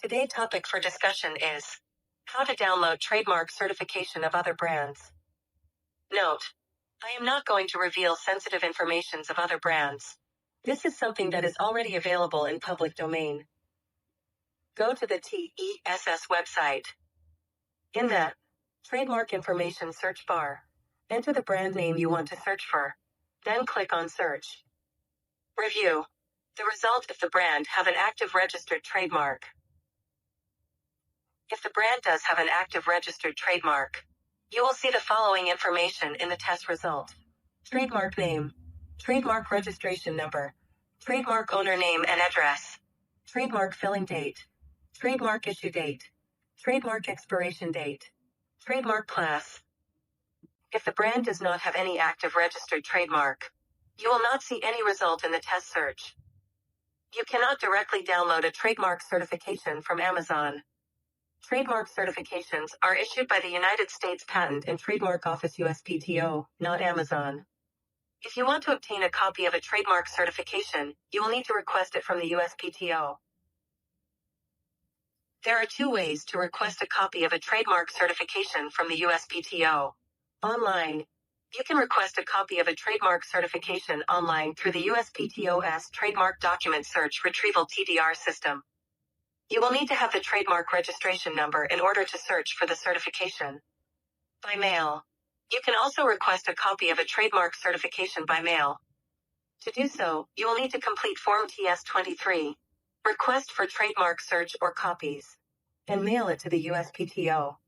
Today's topic for discussion is how to download trademark certification of other brands. Note: I am not going to reveal sensitive information of other brands. This is something that is already available in public domain. Go to the TESS website. In the Trademark Information search bar, enter the brand name you want to search for. Then click on Search. Review the result if the brand have an active registered trademark. If the brand does have an active registered trademark, you will see the following information in the test result: trademark name, trademark registration number, trademark owner name and address, trademark filling date, trademark issue date, trademark expiration date, trademark class. If the brand does not have any active registered trademark, you will not see any result in the test search. You cannot directly download a trademark certification from Amazon. Trademark certifications are issued by the United States Patent and Trademark Office USPTO, not Amazon. If you want to obtain a copy of a trademark certification, you will need to request it from the USPTO. There are two ways to request a copy of a trademark certification from the USPTO. Online. You can request a copy of a trademark certification online through the USPTO's Trademark Document Search Retrieval TDR system. You will need to have the trademark registration number in order to search for the certification. By mail. You can also request a copy of a trademark certification by mail. To do so, you will need to complete Form TS-23, Request for Trademark Search or Copies, and mail it to the USPTO.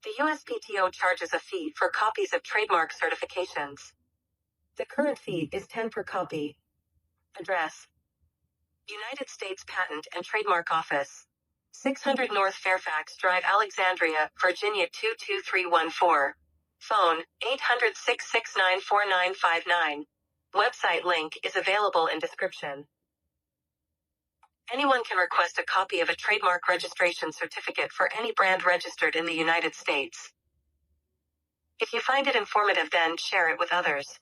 The USPTO charges a fee for copies of trademark certifications. The current fee is $10 per copy. Address: United States Patent and Trademark Office, 600 North Fairfax Drive, Alexandria, Virginia 22314. Phone: 800-669-4959. Website link is available in description. Anyone can request a copy of a trademark registration certificate for any brand registered in the United States. If you find it informative, then share it with others.